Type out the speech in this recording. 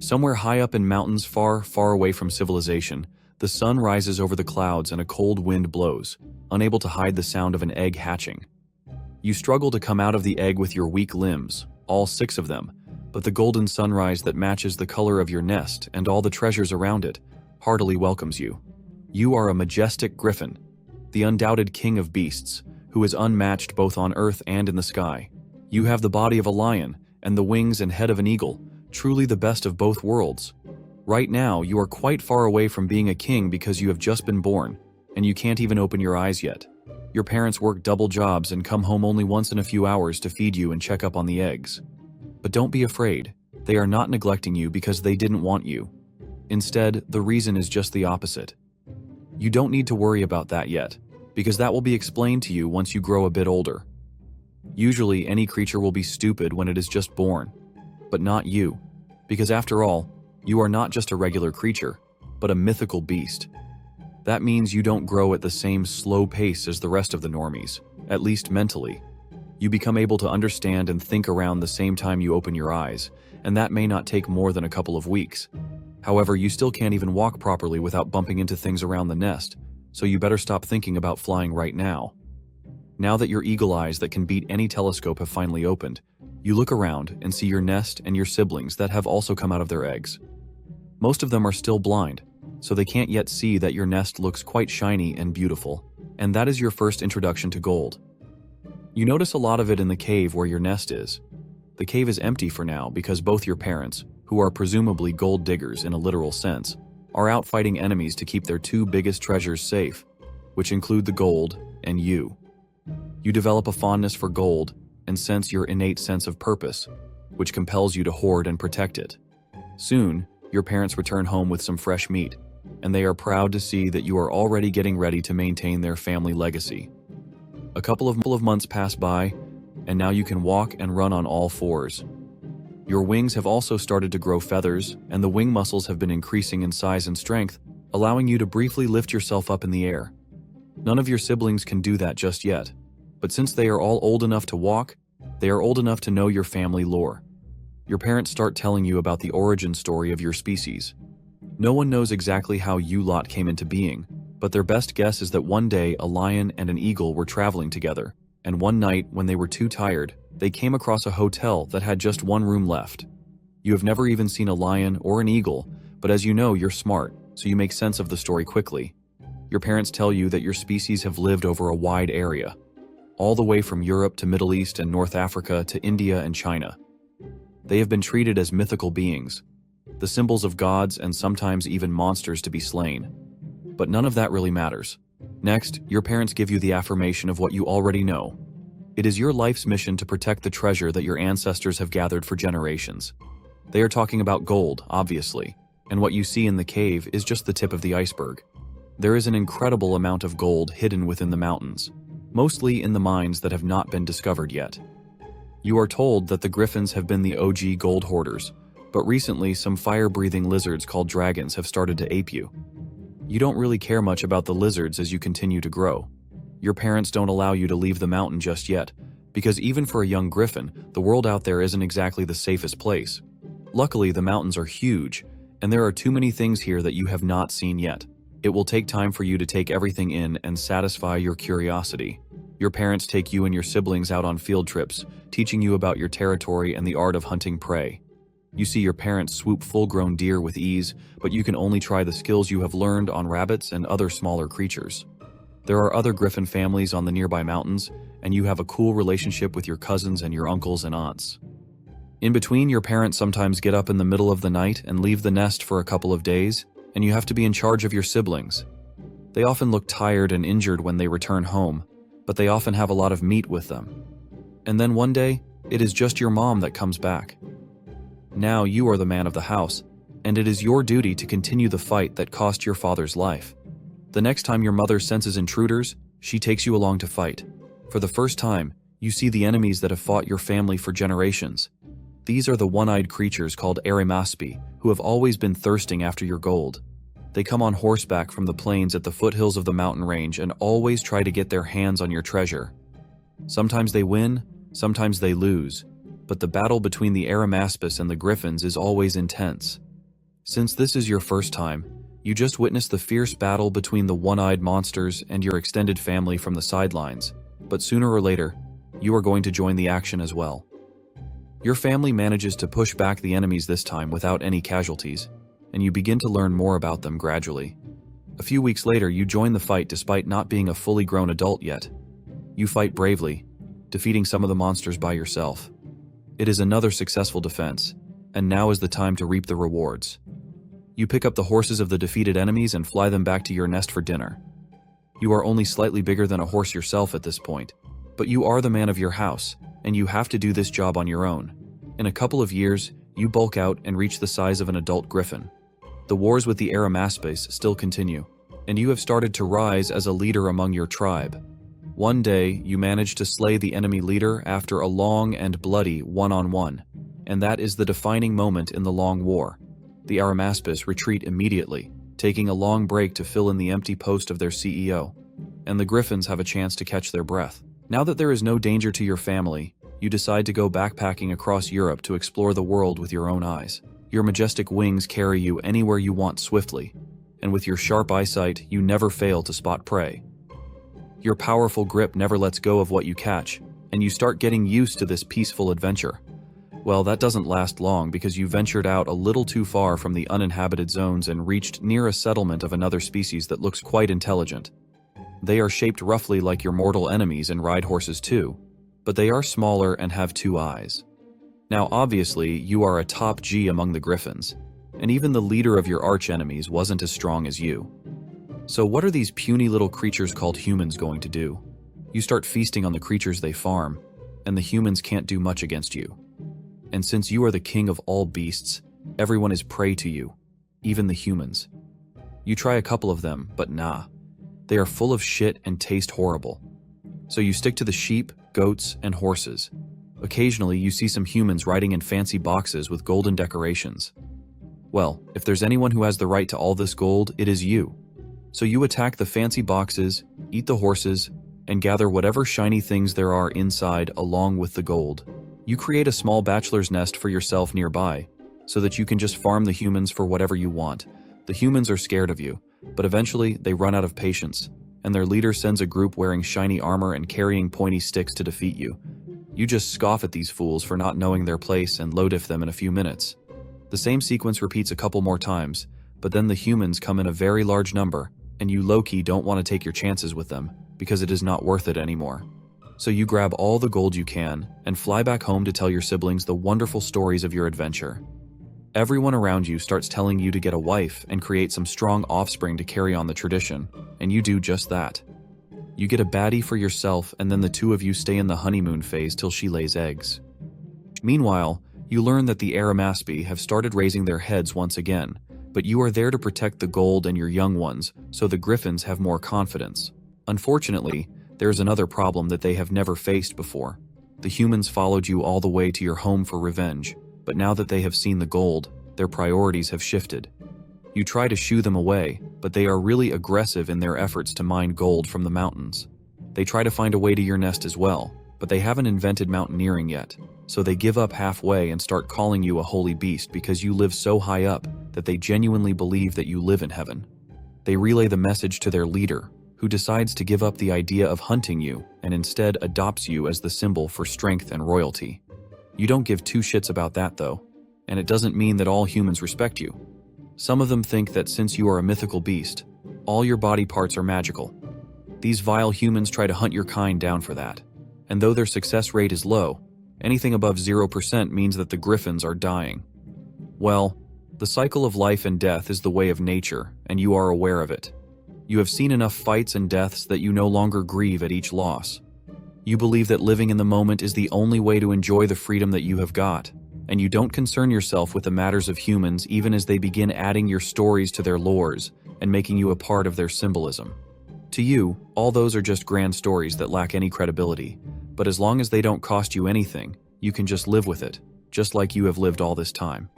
Somewhere high up in mountains far, far away from civilization, the sun rises over the clouds and a cold wind blows, unable to hide the sound of an egg hatching. You struggle to come out of the egg with your weak limbs, all 6 of them, but the golden sunrise that matches the color of your nest and all the treasures around it heartily welcomes you. You are a majestic griffin, the undoubted king of beasts, who is unmatched both on earth and in the sky. You have the body of a lion and the wings and head of an eagle, truly the best of both worlds. Right now, you are quite far away from being a king because you have just been born, and you can't even open your eyes yet. Your parents work double jobs and come home only once in a few hours to feed you and check up on the eggs. But don't be afraid, they are not neglecting you because they didn't want you. Instead, the reason is just the opposite. You don't need to worry about that yet, because that will be explained to you once you grow a bit older. Usually, any creature will be stupid when it is just born, but not you, because after all, you are not just a regular creature, but a mythical beast. That means you don't grow at the same slow pace as the rest of the normies, at least mentally. You become able to understand and think around the same time you open your eyes, and that may not take more than a couple of weeks. However, you still can't even walk properly without bumping into things around the nest, so you better stop thinking about flying right now. Now that your eagle eyes that can beat any telescope have finally opened, you look around and see your nest and your siblings that have also come out of their eggs. Most of them are still blind, so they can't yet see that your nest looks quite shiny and beautiful, and that is your first introduction to gold. You notice a lot of it in the cave where your nest is. The cave is empty for now because both your parents, who are presumably gold diggers in a literal sense, are out fighting enemies to keep their 2 biggest treasures safe, which include the gold and you. You develop a fondness for gold and sense your innate sense of purpose, which compels you to hoard and protect it. Soon, your parents return home with some fresh meat, and they are proud to see that you are already getting ready to maintain their family legacy. A couple of months pass by, and now you can walk and run on all 4s. Your wings have also started to grow feathers, and the wing muscles have been increasing in size and strength, allowing you to briefly lift yourself up in the air. None of your siblings can do that just yet, but since they are all old enough to walk, they are old enough to know your family lore. Your parents start telling you about the origin story of your species. No one knows exactly how you lot came into being, but their best guess is that one day a lion and an eagle were traveling together, and one night when they were too tired, they came across a hotel that had just 1 room left. You have never even seen a lion or an eagle, but as you know, you're smart, so you make sense of the story quickly. Your parents tell you that your species have lived over a wide area, all the way from Europe to Middle East and North Africa to India and China. They have been treated as mythical beings, the symbols of gods and sometimes even monsters to be slain. But none of that really matters. Next, your parents give you the affirmation of what you already know. It is your life's mission to protect the treasure that your ancestors have gathered for generations. They are talking about gold, obviously, and what you see in the cave is just the tip of the iceberg. There is an incredible amount of gold hidden within the mountains, mostly in the mines that have not been discovered yet. You are told that the griffins have been the OG gold hoarders, but recently some fire-breathing lizards called dragons have started to ape you. You don't really care much about the lizards as you continue to grow. Your parents don't allow you to leave the mountain just yet, because even for a young griffin, the world out there isn't exactly the safest place. Luckily, the mountains are huge, and there are too many things here that you have not seen yet. It will take time for you to take everything in and satisfy your curiosity. Your parents take you and your siblings out on field trips, teaching you about your territory and the art of hunting prey. You see your parents swoop full-grown deer with ease, but you can only try the skills you have learned on rabbits and other smaller creatures. There are other griffin families on the nearby mountains, and you have a cool relationship with your cousins and your uncles and aunts. In between, your parents sometimes get up in the middle of the night and leave the nest for a couple of days, and you have to be in charge of your siblings. They often look tired and injured when they return home, but they often have a lot of meat with them. And then one day, it is just your mom that comes back. Now you are the man of the house, and it is your duty to continue the fight that cost your father's life. The next time your mother senses intruders, she takes you along to fight. For the first time, you see the enemies that have fought your family for generations. These are the one-eyed creatures called Arimaspi, who have always been thirsting after your gold. They come on horseback from the plains at the foothills of the mountain range and always try to get their hands on your treasure. Sometimes they win, sometimes they lose, but the battle between the Arimaspis and the Griffins is always intense. Since this is your first time, you just witnessed the fierce battle between the one-eyed monsters and your extended family from the sidelines, but sooner or later, you are going to join the action as well. Your family manages to push back the enemies this time without any casualties, and you begin to learn more about them gradually. A few weeks later, you join the fight despite not being a fully grown adult yet. You fight bravely, defeating some of the monsters by yourself. It is another successful defense, and now is the time to reap the rewards. You pick up the horses of the defeated enemies and fly them back to your nest for dinner. You are only slightly bigger than a horse yourself at this point, but you are the man of your house, and you have to do this job on your own. In a couple of years, you bulk out and reach the size of an adult griffin. The wars with the Aramaspes still continue, and you have started to rise as a leader among your tribe. One day, you manage to slay the enemy leader after a long and bloody one-on-one, and that is the defining moment in the long war. The Aramaspes retreat immediately, taking a long break to fill in the empty post of their CEO, and the Griffins have a chance to catch their breath. Now that there is no danger to your family, you decide to go backpacking across Europe to explore the world with your own eyes. Your majestic wings carry you anywhere you want swiftly, and with your sharp eyesight, you never fail to spot prey. Your powerful grip never lets go of what you catch, and you start getting used to this peaceful adventure. Well, that doesn't last long because you ventured out a little too far from the uninhabited zones and reached near a settlement of another species that looks quite intelligent. They are shaped roughly like your mortal enemies and ride horses too, but they are smaller and have 2 eyes. Now obviously, you are a top G among the Griffins, and even the leader of your arch-enemies wasn't as strong as you. So what are these puny little creatures called humans going to do? You start feasting on the creatures they farm, and the humans can't do much against you. And since you are the king of all beasts, everyone is prey to you, even the humans. You try a couple of them, but nah. They are full of shit and taste horrible. So you stick to the sheep, goats, and horses. Occasionally, you see some humans riding in fancy boxes with golden decorations. Well, if there's anyone who has the right to all this gold, it is you. So you attack the fancy boxes, eat the horses, and gather whatever shiny things there are inside along with the gold. You create a small bachelor's nest for yourself nearby, so that you can just farm the humans for whatever you want. The humans are scared of you, but eventually they run out of patience, and their leader sends a group wearing shiny armor and carrying pointy sticks to defeat you. You just scoff at these fools for not knowing their place and low-diff them in a few minutes. The same sequence repeats a couple more times, but then the humans come in a very large number, and you low-key don't want to take your chances with them, because it is not worth it anymore. So you grab all the gold you can, and fly back home to tell your siblings the wonderful stories of your adventure. Everyone around you starts telling you to get a wife and create some strong offspring to carry on the tradition, and you do just that. You get a baddie for yourself, and then the 2 of you stay in the honeymoon phase till she lays eggs. Meanwhile, you learn that the Aramaspi have started raising their heads once again, but you are there to protect the gold and your young ones, so the Griffins have more confidence. Unfortunately, there's another problem that they have never faced before. The humans followed you all the way to your home for revenge, but now that they have seen the gold, their priorities have shifted. You try to shoo them away, but they are really aggressive in their efforts to mine gold from the mountains. They try to find a way to your nest as well, but they haven't invented mountaineering yet, so they give up halfway and start calling you a holy beast because you live so high up that they genuinely believe that you live in heaven. They relay the message to their leader, who decides to give up the idea of hunting you and instead adopts you as the symbol for strength and royalty. You don't give 2 shits about that though, and it doesn't mean that all humans respect you. Some of them think that since you are a mythical beast, all your body parts are magical. These vile humans try to hunt your kind down for that, and though their success rate is low, anything above 0% means that the Griffins are dying. Well, the cycle of life and death is the way of nature, and you are aware of it. You have seen enough fights and deaths that you no longer grieve at each loss. You believe that living in the moment is the only way to enjoy the freedom that you have got, and you don't concern yourself with the matters of humans even as they begin adding your stories to their lores and making you a part of their symbolism. To you, all those are just grand stories that lack any credibility, but as long as they don't cost you anything, you can just live with it, just like you have lived all this time.